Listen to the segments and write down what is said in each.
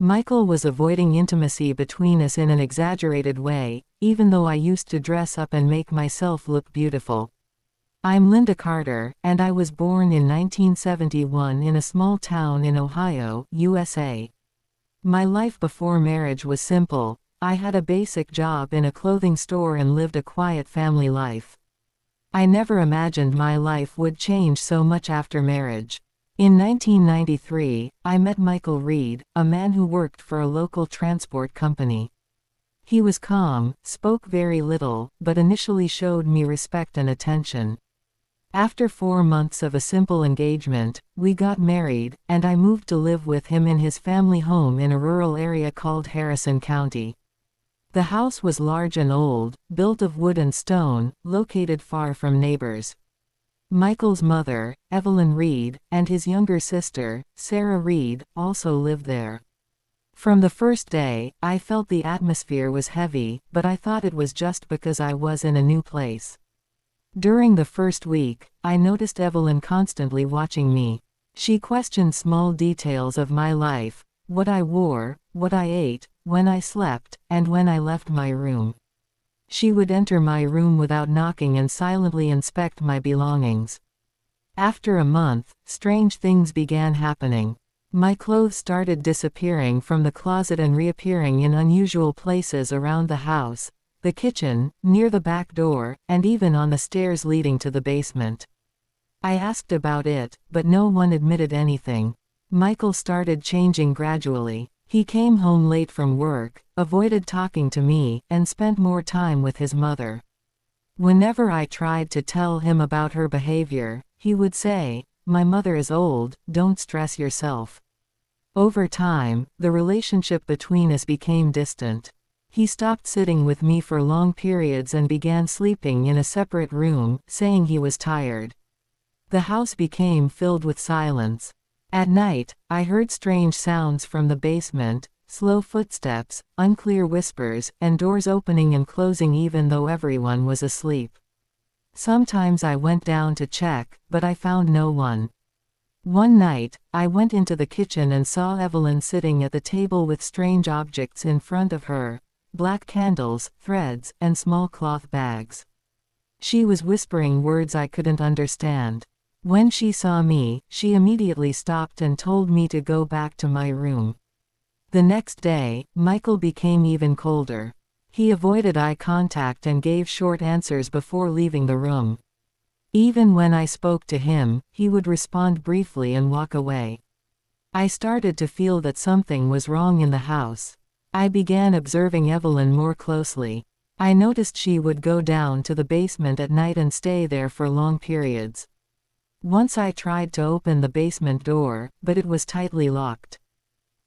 Michael was avoiding intimacy between us in an exaggerated way, even though I used to dress up and make myself look beautiful. I'm Linda Carter, and I was born in 1971 in a small town in Ohio, USA. My life before marriage was simple. I had a basic job in a clothing store and lived a quiet family life. I never imagined my life would change so much after marriage. In 1993, I met Michael Reed, a man who worked for a local transport company. He was calm, spoke very little, but initially showed me respect and attention. After 4 months of a simple engagement, we got married, and I moved to live with him in his family home in a rural area called Harrison County. The house was large and old, built of wood and stone, located far from neighbors. Michael's mother, Evelyn Reed, and his younger sister, Sarah Reed, also lived there. From the first day, I felt the atmosphere was heavy, but I thought it was just because I was in a new place. During the first week, I noticed Evelyn constantly watching me. She questioned small details of my life: what I wore, what I ate, when I slept, and when I left my room. She would enter my room without knocking and silently inspect my belongings. After a month, strange things began happening. My clothes started disappearing from the closet and reappearing in unusual places around the house: the kitchen, near the back door, and even on the stairs leading to the basement. I asked about it, but no one admitted anything. Michael started changing gradually. He came home late from work, avoided talking to me, and spent more time with his mother. Whenever I tried to tell him about her behavior, he would say, "My mother is old, don't stress yourself." Over time, the relationship between us became distant. He stopped sitting with me for long periods and began sleeping in a separate room, saying he was tired. The house became filled with silence. At night, I heard strange sounds from the basement: slow footsteps, unclear whispers, and doors opening and closing even though everyone was asleep. Sometimes I went down to check, but I found no one. One night, I went into the kitchen and saw Evelyn sitting at the table with strange objects in front of her: black candles, threads, and small cloth bags. She was whispering words I couldn't understand. When she saw me, she immediately stopped and told me to go back to my room. The next day, Michael became even colder. He avoided eye contact and gave short answers before leaving the room. Even when I spoke to him, he would respond briefly and walk away. I started to feel that something was wrong in the house. I began observing Evelyn more closely. I noticed she would go down to the basement at night and stay there for long periods. Once I tried to open the basement door, but it was tightly locked.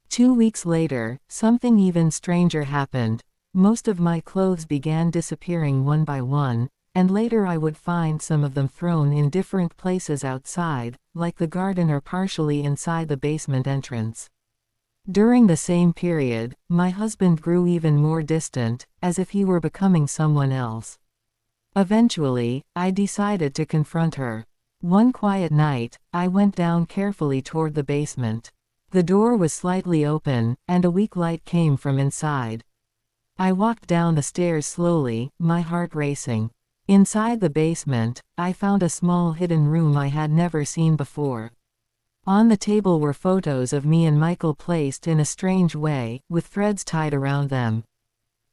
2 weeks later, something even stranger happened. Most of my clothes began disappearing one by one, and later I would find some of them thrown in different places outside, like the garden or partially inside the basement entrance. During the same period, my husband grew even more distant, as if he were becoming someone else. Eventually, I decided to confront her. One quiet night, I went down carefully toward the basement. The door was slightly open, and a weak light came from inside. I walked down the stairs slowly, my heart racing. Inside the basement, I found a small hidden room I had never seen before. On the table were photos of me and Michael placed in a strange way, with threads tied around them.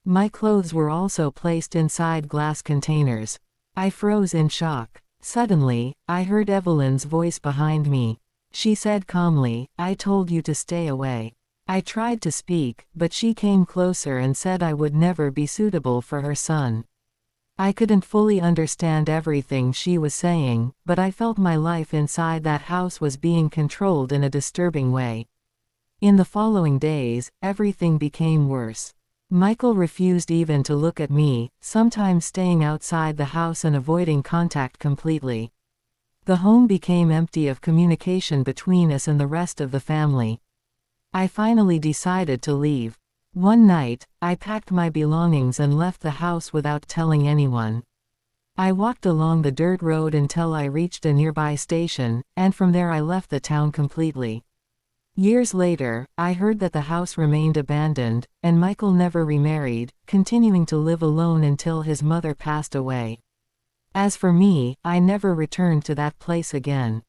My clothes were also placed inside glass containers. I froze in shock. Suddenly, I heard Evelyn's voice behind me. She said calmly, "I told you to stay away." I tried to speak, but she came closer and said I would never be suitable for her son. I couldn't fully understand everything she was saying, but I felt my life inside that house was being controlled in a disturbing way. In the following days, everything became worse. Michael refused even to look at me, sometimes staying outside the house and avoiding contact completely. The home became empty of communication between us and the rest of the family. I finally decided to leave. One night, I packed my belongings and left the house without telling anyone. I walked along the dirt road until I reached a nearby station, and from there I left the town completely. Years later, I heard that the house remained abandoned, and Michael never remarried, continuing to live alone until his mother passed away. As for me, I never returned to that place again.